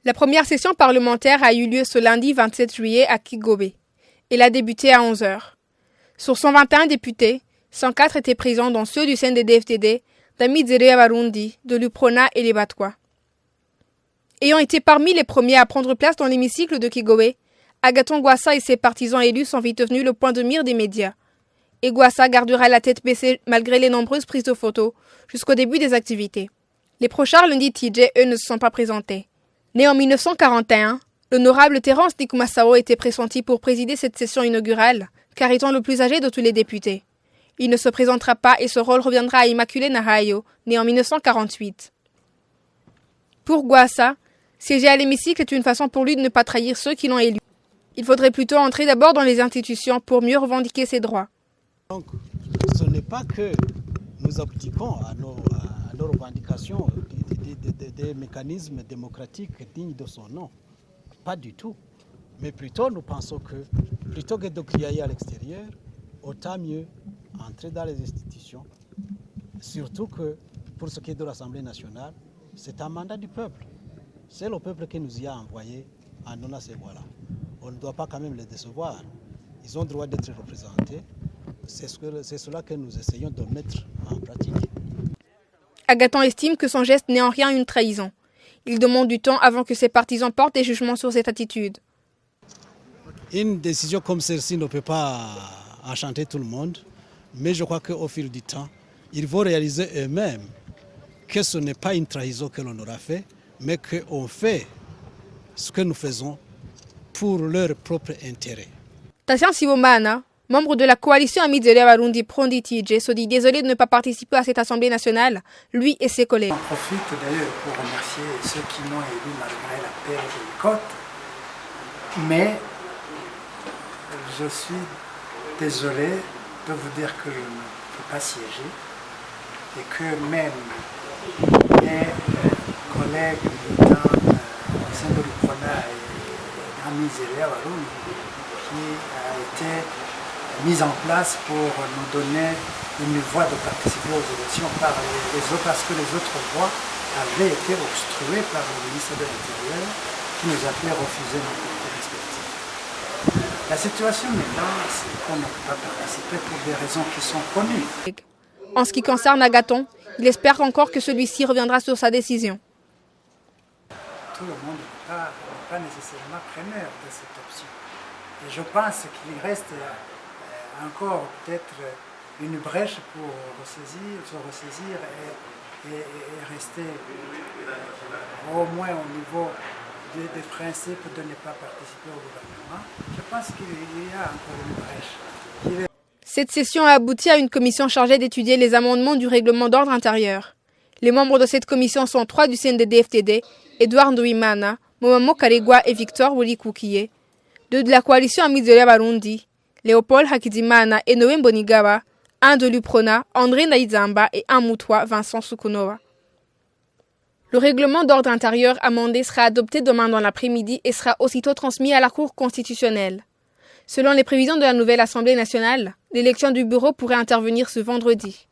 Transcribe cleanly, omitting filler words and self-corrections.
La première session parlementaire a eu lieu ce lundi 27 juillet à Kigobe. Elle a débuté à 11 heures. Sur 121 députés, 104 étaient présents, dont ceux du CNDD-FDD, d'Amizero y'Abarundi, de l'UPRONA et les Batwa. Ayant été parmi les premiers à prendre place dans l'hémicycle de Kigobe, Agathon Rwasa et ses partisans élus sont vite devenus le point de mire des médias. Et Rwasa gardera la tête baissée malgré les nombreuses prises de photos jusqu'au début des activités. Les Prochards lundi TJ, eux, ne se sont pas présentés. Né en 1941, l'honorable Terence Dikumasao était pressenti pour présider cette session inaugurale, car étant le plus âgé de tous les députés. Il ne se présentera pas et ce rôle reviendra à Immaculée Nahayo, né en 1948. Pour Rwasa, siéger à l'hémicycle est une façon pour lui de ne pas trahir ceux qui l'ont élu. Il faudrait plutôt entrer d'abord dans les institutions pour mieux revendiquer ses droits. Donc, ce n'est pas que nous abdiquons à nos revendications des mécanismes démocratiques dignes de son nom. Pas du tout. Mais plutôt, nous pensons que, plutôt que de crier à l'extérieur, autant mieux entrer dans les institutions. Surtout que, pour ce qui est de l'Assemblée nationale, c'est un mandat du peuple. C'est le peuple qui nous y a envoyés en donnant ces voix-là. On ne doit pas quand même les décevoir. Ils ont le droit d'être représentés. C'est cela que nous essayons de mettre en pratique. Agathon estime que son geste n'est en rien une trahison. Il demande du temps avant que ses partisans portent des jugements sur cette attitude. Une décision comme celle-ci ne peut pas enchanter tout le monde, mais je crois qu'au fil du temps, ils vont réaliser eux-mêmes que ce n'est pas une trahison que l'on aura fait, mais qu'on fait ce que nous faisons pour leur propre intérêt. Tassian Sibomana, membre de la coalition Amizero y'Abarundi Prondi TJ, se dit désolé de ne pas participer à cette Assemblée nationale, lui et ses collègues. J'en profite d'ailleurs pour remercier ceux qui m'ont élu malgré la perte des côtes, mais je suis désolé de vous dire que je ne peux pas siéger et que même mes collègues militants au sein de l'UPRONA et d'Amizero y'Abarundi qui a été mise en place pour nous donner une voie de participer aux élections par les autres, parce que les autres voies avaient été obstruées par le ministre de l'Intérieur qui nous a fait refuser nos cours respectifs. La situation maintenant, c'est qu'on ne peut pas participer pour des raisons qui sont connues. En ce qui concerne Agathon, il espère encore que celui-ci reviendra sur sa décision. Tout le monde n'est pas nécessairement preneur de cette option. Et je pense qu'il reste encore peut-être une brèche pour se ressaisir et rester au moins au niveau des principes de ne pas participer au gouvernement. Je pense qu'il y a encore une brèche. Cette session a abouti à une commission chargée d'étudier les amendements du règlement d'ordre intérieur. Les membres de cette commission sont 3 du CNDD-FDD, Edouard Ndouimana, Momamo Karegwa et Victor Woli-Kukiye, 2 de la coalition Amizero y'Abarundi, Léopold Hakizimana et Noé Mbonigawa, 1 de l'UPRONA, André Ndaizamba et 1 Moutoua, Vincent Sukunowa. Le règlement d'ordre intérieur amendé sera adopté demain dans l'après-midi et sera aussitôt transmis à la Cour constitutionnelle. Selon les prévisions de la nouvelle Assemblée nationale, l'élection du bureau pourrait intervenir ce vendredi.